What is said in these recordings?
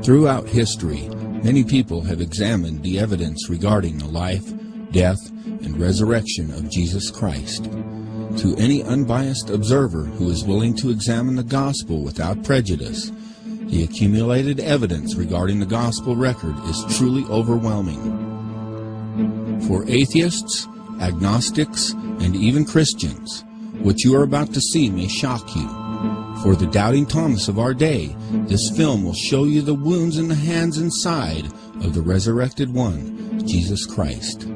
Throughout history, many people have examined the evidence regarding the life, death, and resurrection of Jesus Christ. To any unbiased observer who is willing to examine the gospel without prejudice, the accumulated evidence regarding the gospel record is truly overwhelming. For atheists, agnostics, and even Christians, what you are about to see may shock you. For the doubting Thomas of our day, this film will show you the wounds in the hands and side of the resurrected one, Jesus Christ.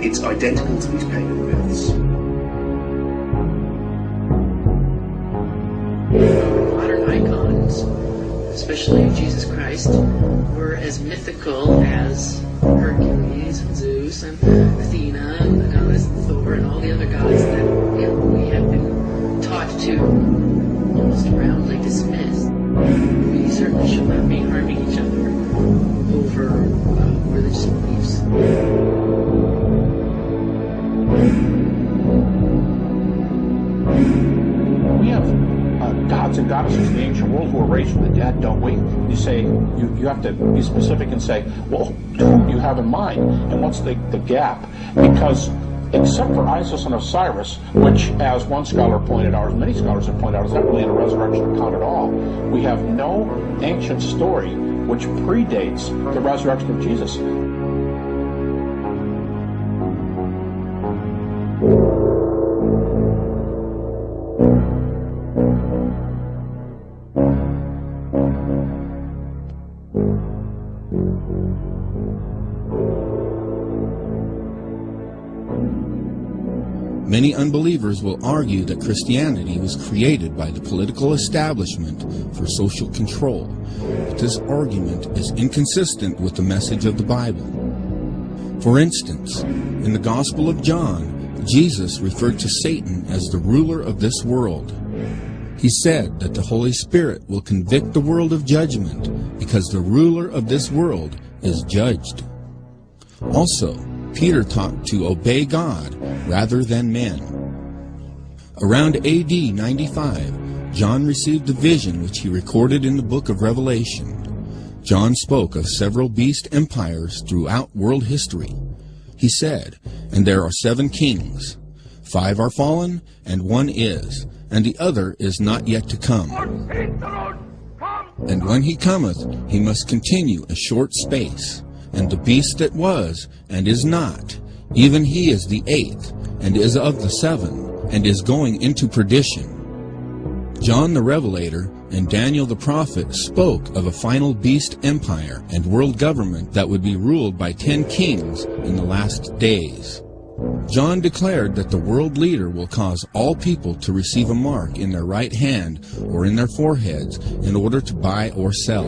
It's identical to these pagan myths. Modern icons, especially Jesus Christ, were as mythical as Hercules and Zeus and Athena and the goddess Thor and all the other gods that we have been taught to almost roundly dismiss. We certainly should not be harming each other over religious beliefs. We have gods and goddesses in the ancient world who are raised from the dead, don't we? You say, you have to be specific and say, well, who do you have in mind? And what's the gap? Because except for Isis and Osiris, which, as one scholar pointed out, as many scholars have pointed out, is not really in a resurrection account at all, we have no ancient story which predates the resurrection of Jesus. Many unbelievers will argue that Christianity was created by the political establishment for social control, but this argument is inconsistent with the message of the Bible. For instance, in the Gospel of John, Jesus referred to Satan as the ruler of this world. He said that the Holy Spirit will convict the world of judgment because the ruler of this world is judged. Also, Peter taught to obey God rather than men. Around AD 95, John received a vision which he recorded in the book of Revelation. John spoke of several beast empires throughout world history. He said, "And there are 7 kings. 5 are fallen, and 1 is, and the other is not yet to come. And when he cometh, he must continue a short space. And the beast that was, and is not, even he is the 8th, and is of the 7, and is going into perdition." John the Revelator and Daniel the prophet spoke of a final beast empire and world government that would be ruled by 10 kings in the last days. John declared that the world leader will cause all people to receive a mark in their right hand or in their foreheads in order to buy or sell.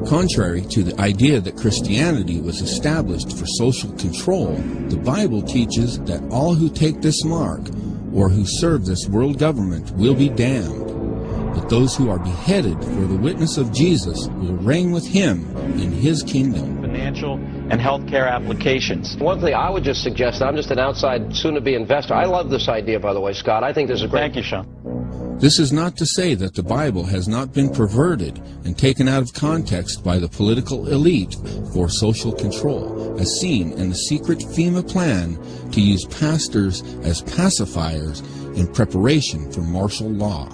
Contrary to the idea that Christianity was established for social control, the Bible teaches that all who take this mark or who serve this world government will be damned, but those who are beheaded for the witness of Jesus will reign with him in his kingdom. Financial and healthcare applications. One thing I would just suggest, I'm just an outside soon-to-be investor. I love this idea, by the way, Scott. I think this is great. Thank you, Sean. This is not to say that the Bible has not been perverted and taken out of context by the political elite for social control, as seen in the secret FEMA plan to use pastors as pacifiers in preparation for martial law.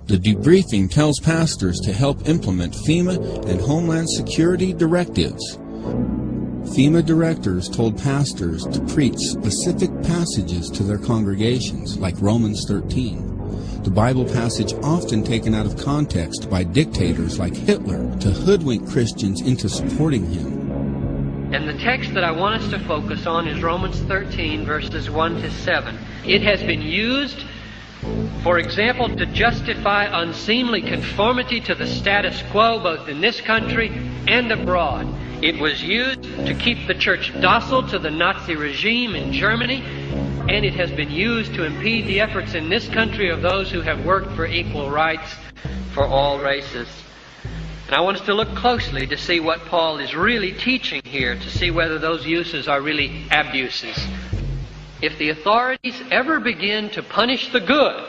The debriefing tells pastors to help implement FEMA and Homeland Security directives. FEMA directors told pastors to preach specific passages to their congregations, like Romans 13. The Bible passage often taken out of context by dictators like Hitler to hoodwink Christians into supporting him. And the text that I want us to focus on is Romans 13, verses 1 to 7. It has been used, for example, to justify unseemly conformity to the status quo both in this country and abroad. It was used to keep the church docile to the Nazi regime in Germany, and it has been used to impede the efforts in this country of those who have worked for equal rights for all races. And I want us to look closely to see what Paul is really teaching here, to see whether those uses are really abuses. If the authorities ever begin to punish the good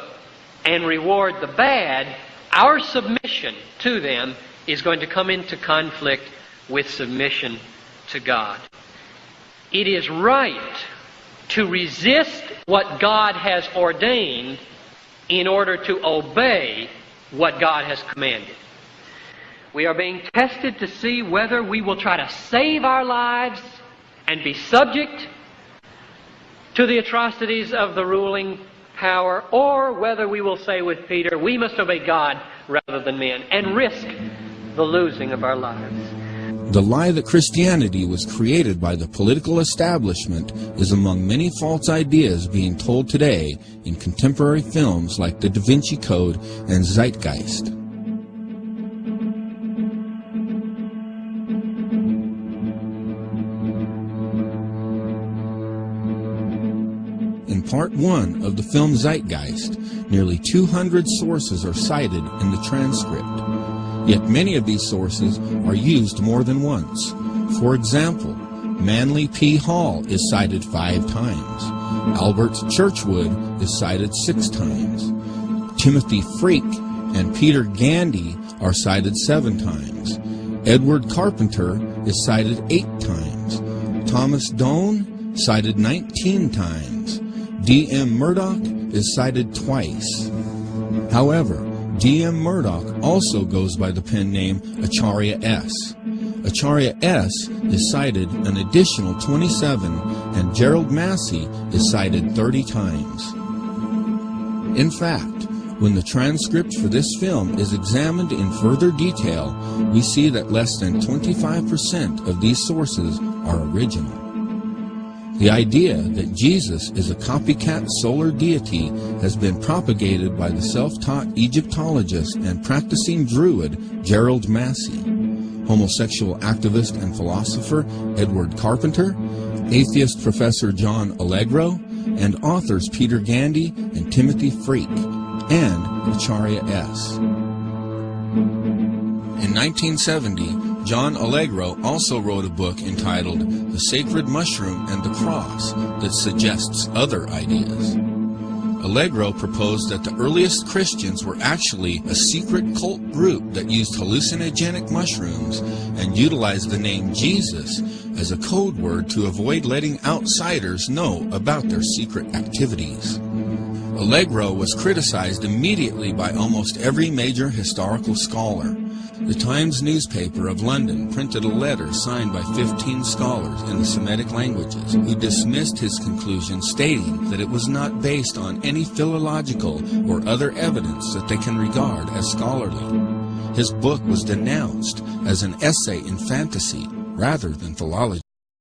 and reward the bad, our submission to them is going to come into conflict with submission to God. It is right to resist what God has ordained in order to obey what God has commanded. We are being tested to see whether we will try to save our lives and be subject to the atrocities of the ruling power, or whether we will say with Peter, we must obey God rather than men, and risk the losing of our lives. The lie that Christianity was created by the political establishment is among many false ideas being told today in contemporary films like The Da Vinci Code and Zeitgeist. In Part 1 of the film Zeitgeist, nearly 200 sources are cited in the transcript. Yet many of these sources are used more than once. For example, Manly P. Hall is cited 5 times. Albert Churchwood is cited 6 times. Timothy Freak and Peter Gandy are cited 7 times. Edward Carpenter is cited 8 times. Thomas Doane cited 19 times. D.M. Murdoch is cited twice. However, D.M. Murdoch also goes by the pen name Acharya S. Acharya S. is cited an additional 27, and Gerald Massey is cited 30 times. In fact, when the transcript for this film is examined in further detail, we see that less than 25% of these sources are original. The idea that Jesus is a copycat solar deity has been propagated by the self-taught Egyptologist and practicing Druid Gerald Massey, homosexual activist and philosopher Edward Carpenter, atheist Professor John Allegro, and authors Peter Gandy and Timothy Freak, and Acharya S. In 1970, John Allegro also wrote a book entitled The Sacred Mushroom and the Cross that suggests other ideas. Allegro proposed that the earliest Christians were actually a secret cult group that used hallucinogenic mushrooms and utilized the name Jesus as a code word to avoid letting outsiders know about their secret activities. Allegro was criticized immediately by almost every major historical scholar. The Times newspaper of London printed a letter signed by 15 scholars in the Semitic languages who dismissed his conclusion, stating that it was not based on any philological or other evidence that they can regard as scholarly. His book was denounced as an essay in fantasy rather than philology.